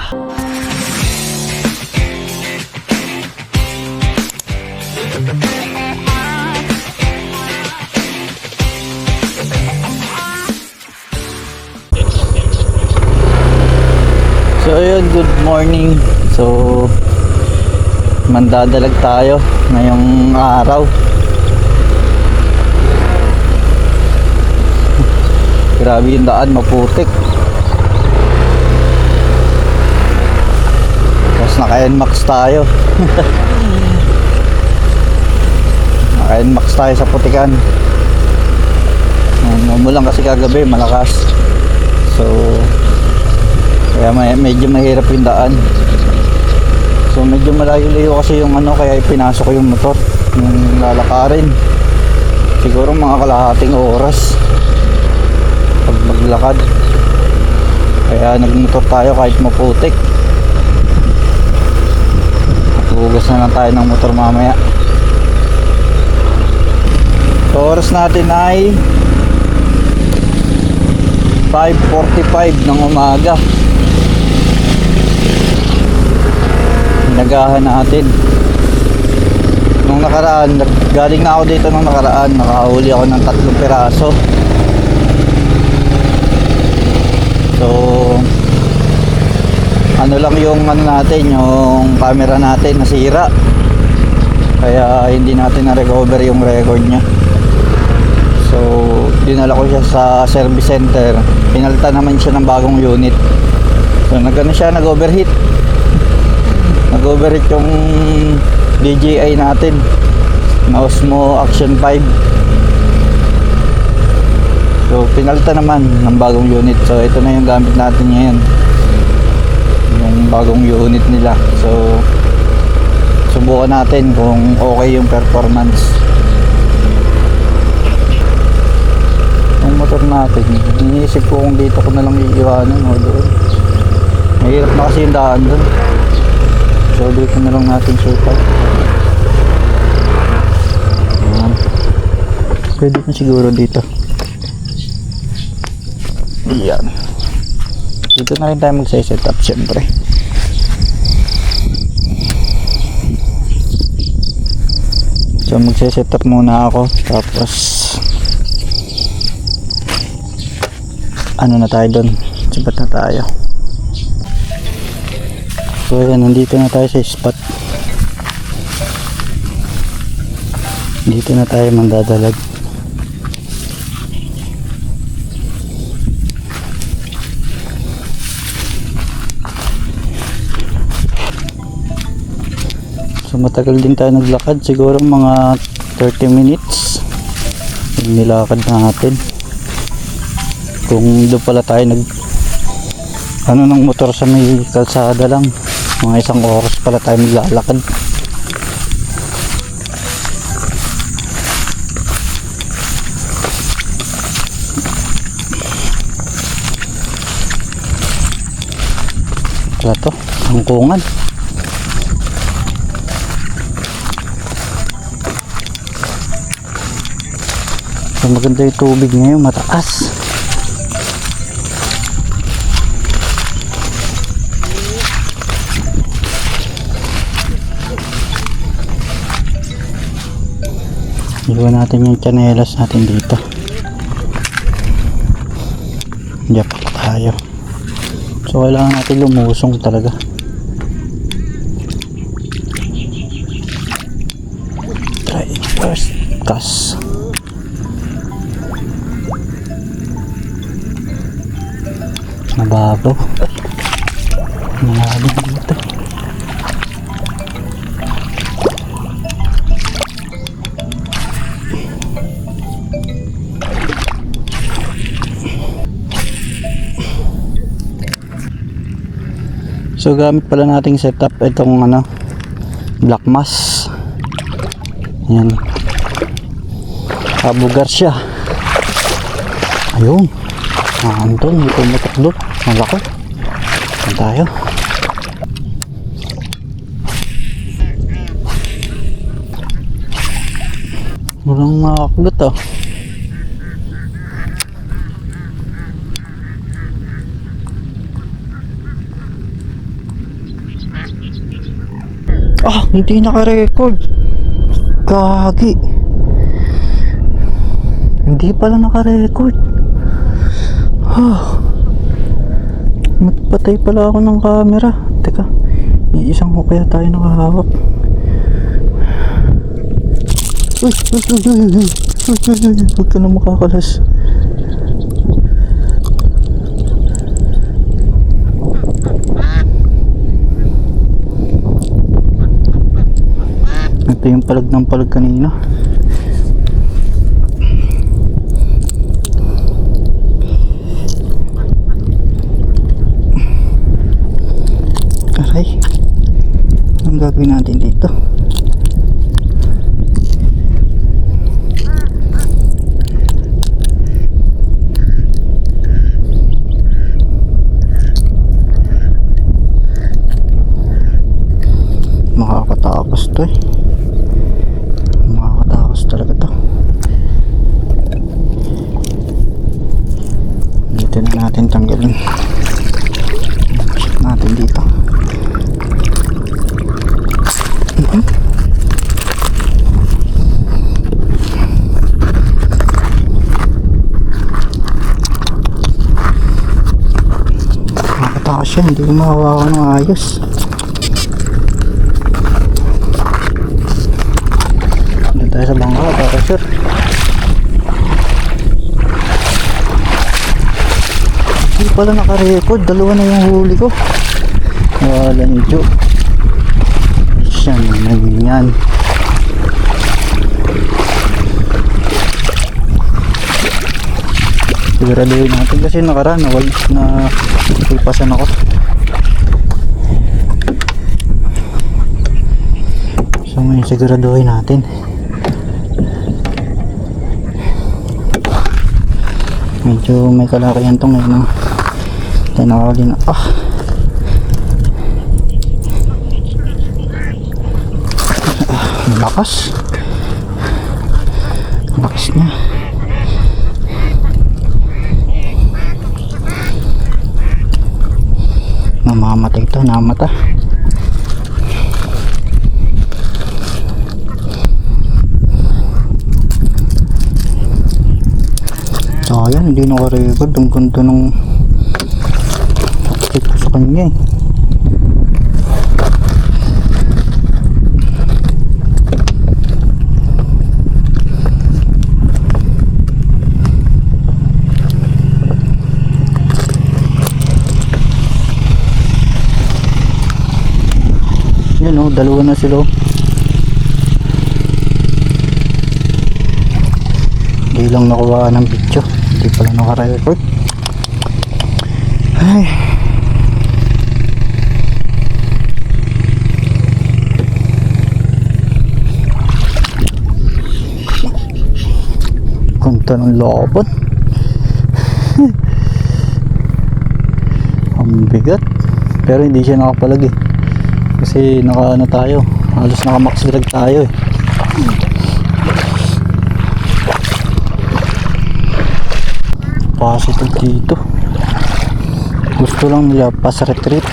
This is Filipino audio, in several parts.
So ayun, good morning. So mandadalag tayo ngayong araw. Grabe yung daan, maputik. Tapos naka-NMAX tayo. Naka-NMAX tayo sa putikan. Umulan kasi kagabi, malakas. So kaya medyo mahirap yung daan. So medyo malayo-layo kasi yung ano, kaya pinasok ko yung motor, yung lalakarin. Siguro mga kalahating oras pag maglakad. Kaya nagmotor tayo kahit maputik. Hugas na lang tayo ng motor mamaya. So oras natin ay 5:45 ng umaga. Nagahan natin nung nakaraan. Galing na ako dito nung nakaraan, nakahuli ako ng 3 piraso. So ano lang yung ano natin, yung camera natin nasira, kaya hindi natin na-recover yung record nya. So dinala ko siya sa service center, pinalitan naman siya ng bagong unit. So nagano siya, nag-overheat yung DJI natin na Osmo Action 5. So pinalitan naman ng bagong unit. So ito na yung gamit natin ngayon, yung bagong unit nila. So subukan natin kung okay yung performance ng motor natin. Iniisip ko kung dito ko na lang iiwanan o doon. Mahirap na kasi yung daan doon. So dito na lang natin shoot out. Pwede na siguro dito. Yan. Dito na rin tayo magsa-set up syempre. So magsa-set up muna ako, tapos ano na tayo doon, sabat na tayo. So yan, nandito na tayo sa spot. Dito na tayo mandadalag. So matagal din tayo naglakad, siguro mga 30 minutes nilakad natin. Kung doon pala tayo ano ng motor sa may kalsada lang, mga 1 oras pala tayo maglalakad. Wala to, tangkungan. So maganda yung tubig ngayon, mataas. Iwan natin yung chanelas natin dito. Diyan pa tayo. So kailangan natin lumusong talaga. Try first cast. Mababaw. Malalim dito. So gamit pala nating setup itong ano, black mass. Yan. Abugar siya. Ayun. Anton, ito matakdot. Malaki. Saan tayo? Walang makaklot ah. Ah, hindi naka-record. Gagi. Hindi pala naka-record. Nagpatay pala ako ng camera. Teka, iisang ko kaya tayo nakahawak. Uy, huwag ka na makakalas. Ito yung palag ng palag kanina. Aray, ang gagawin natin dito? Makakatakos to eh. Makakatakos talaga to. Dito na natin tanggalin. Check natin dito. Makakatakos yan, hindi ko makawakan ng ayos. Tayo sa bangka para sure. Hindi pala naka-record. Dalawa na yung huli ko. Wala ni Joe. Siya naman yan. Siguraduhin natin kasi nakaraan na kulpasan ako. So may siguraduhin natin. Medyo may kalakayan to ngayon. Tayo nakakali na. Lakas. Lakas niya. Namamatay to. Namata. Sayang, hindi naka-record. Ang ganda ng sakit ko sa kanya eh. Yan o, dalawa na sila. Hindi lang nakuha ng video. Hindi pala naka-record. Ay. Kanta ng laban. Ang bigat. Pero hindi siya nakapalag eh. Kasi naka tayo. Halos naka-max drag tayo eh. Positive dito. Gusto lang nila pass retreat.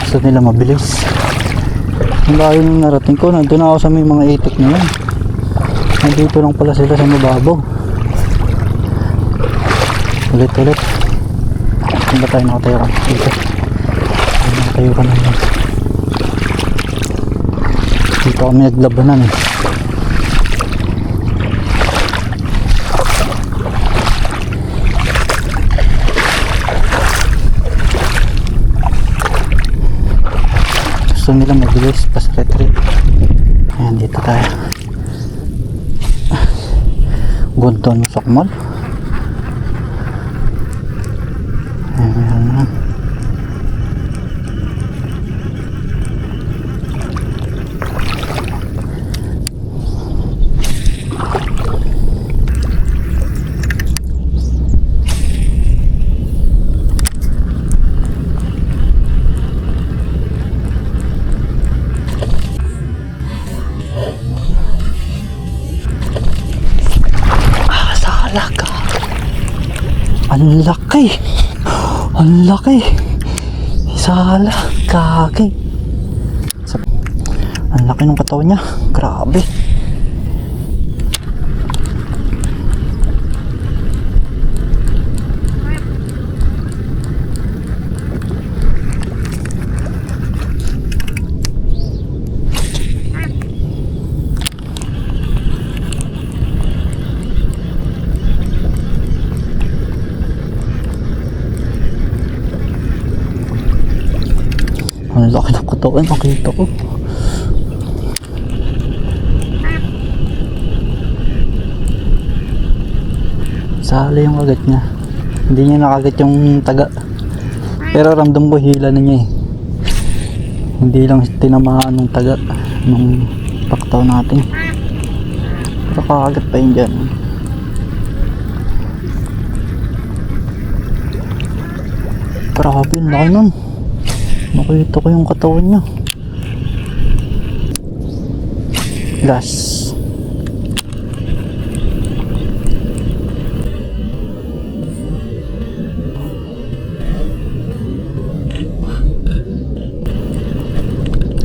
Gusto nila mabilis. Ang layo nung narating ko, nandun ako sa may mga itik na yan. Nandito lang pala sila sa mababaw. Ulit. Saan ba tayo nakatayo ka? Dito. Nakatayo ka na yan. Dito kami naglabanan eh. Gusto nila mabilis pas retreat. Ayan, dito tayo. Gunton mo sakmal. Ayan. Ang laki. Sala, kaki. Ang laki ng katawan niya. Grabe. Ang laki ng katawan, makita ko. Sala yung kagat niya. Hindi niya nakagat yung taga. Pero ramdam ko hila na niya eh. Hindi lang tinamaan ng taga nung paktaw natin. Pero kakagat pa yun dyan. Grabe, ang laki nun. Nakita ko yung katawan niya. Last.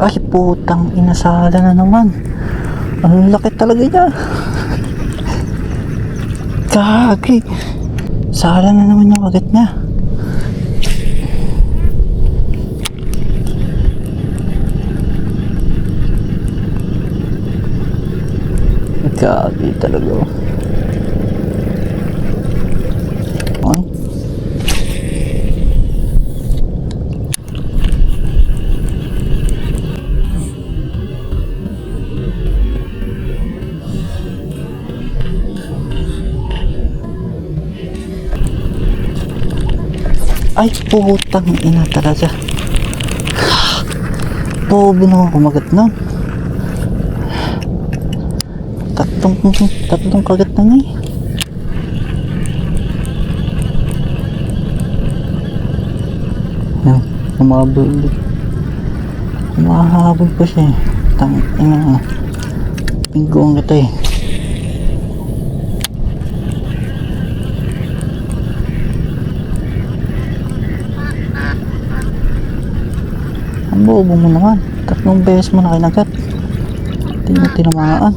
Ay, putang inasala na naman. Ang laki talaga niya. Kagi. Sala na naman yung kagat niya. Kagi talaga. Ay. Ay, putang ina talaga. Pobo na kumagat na. Tatlong kagat na niya eh. Yan, umabol ulit. Umahabol pa siya eh. Tangina. Pingguan kita eh. Ang bobo mo naman. 3 beses mo na kinagat. Hindi mo tinamaan.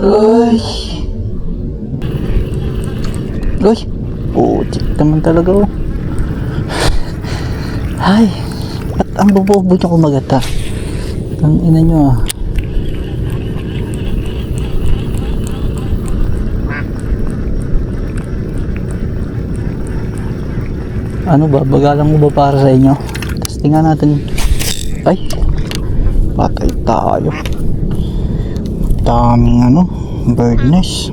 Uy! Uy! Putik naman talaga oh. Ay! At ang bobo niya kumagat ha. Ang ina nyo ah. Ano ba? Bagalang mo ba para sa inyo? Testing nga natin. Ay! Patay tayo. Daming ano, bird nest.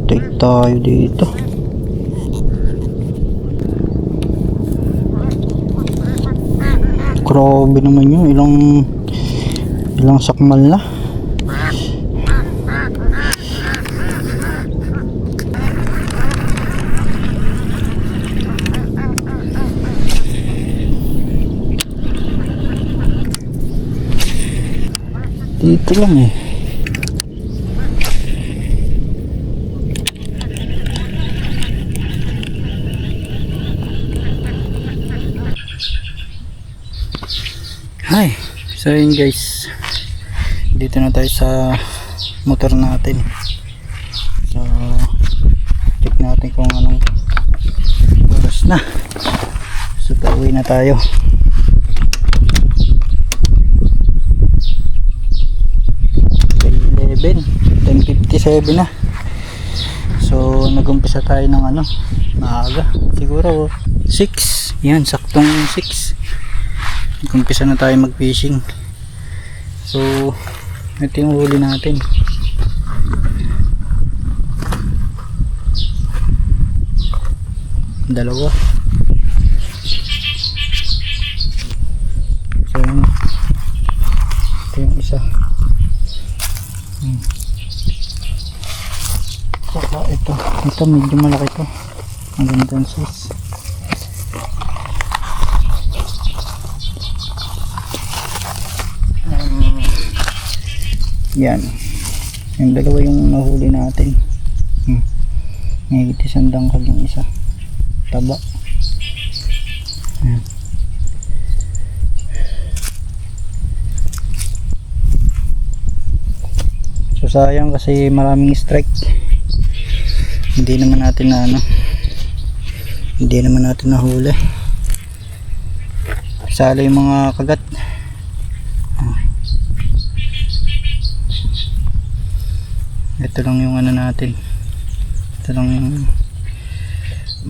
Take tayo dito. Grabe naman yun, ilang sakmal na. Dito lang eh. Hi. So yun guys. Dito na tayo sa motor natin. So check natin kung anong oras na. So pauwi na tayo. 10:57 na. So nagumpisa tayo ng ano, maaga. Siguro 6. Yan, saktong 6. Nagumpisa na tayo mag-fishing. So ito yung huli natin. Dalawa. Ito medyo malaki to. Ang ganda ng size. Yan. Yung dalawa yung nahuli natin. May isang dangkal yung isa. Taba. Yan. So sayang kasi maraming strike. Hindi naman natin na hindi naman natin nahuli. Sala yung mga kagat. Ito lang yung natin. Ito lang yung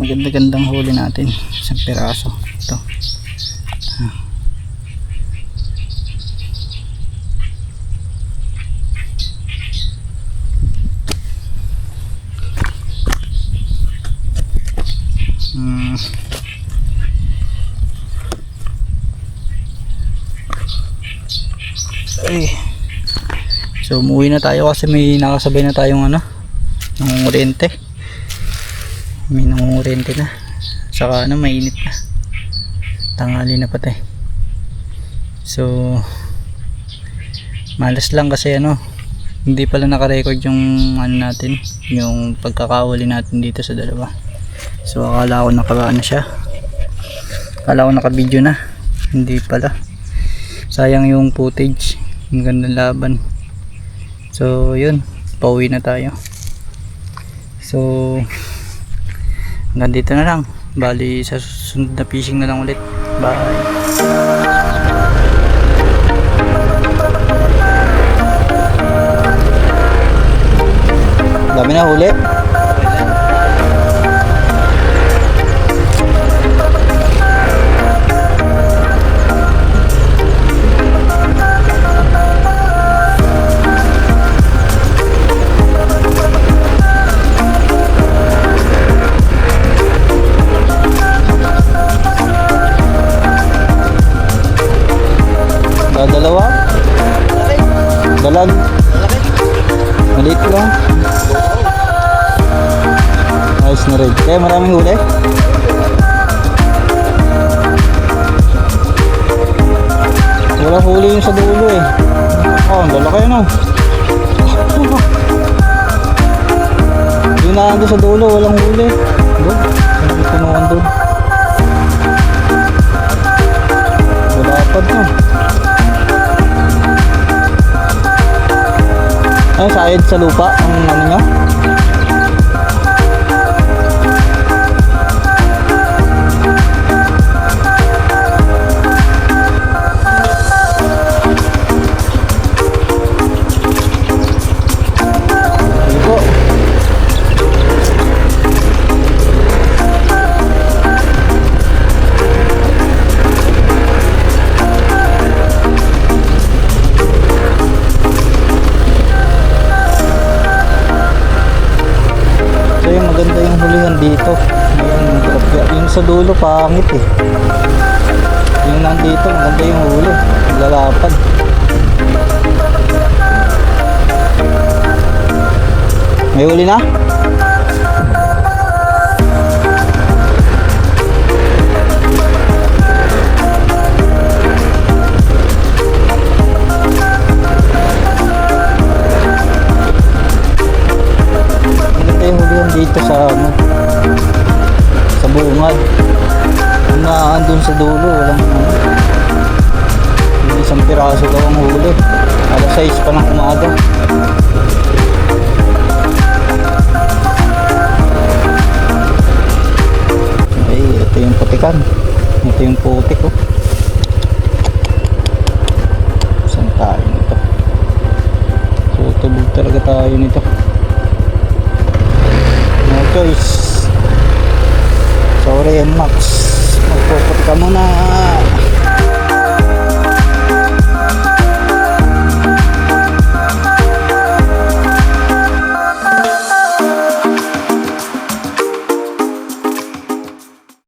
maganda-gandang huli natin. Isang piraso. Ito. Ay. So umuwi na tayo kasi may nakasabay na tayong nangungurente. May nangungurente na. Saka mainit na. Tanghali na patay. So malas lang kasi hindi pala naka-record yung natin, yung pagkakahuli natin dito sa dalawa. So akala ko siya. Akala ko naka-video na. Hindi pala. Sayang yung footage. Ang ganda laban. So yun, pauwi na tayo. So hanggang dito na lang. Bali sa susunod na fishing na lang ulit. Bye. Dami na huli. Dalawa? Dalag? Maliit lang. Ayos na rin. Kaya maraming huli. Wala huli yung sa dulo eh. Ang lalaki Yung naandun sa dulo, walang huli. Doon. Ang pinuwan doon. Wala pa doon. Ay, sayad sa lupa ang nyo? Sige po. Maganda yung hulihan dito. Yung sa dulo pangit eh. Yung nandito maganda yung huli. Lalapad. May huli na? Dito sa sa bungad. Yung andun sa dulo walang yung isang piraso daw ang huli. Alas 6 pa ng umaga. Ay, ito yung putikan. Ito yung putik saan tayo nito? So tubog talaga tayo nito. Choice. Sorry Max, magpuputi ka muna.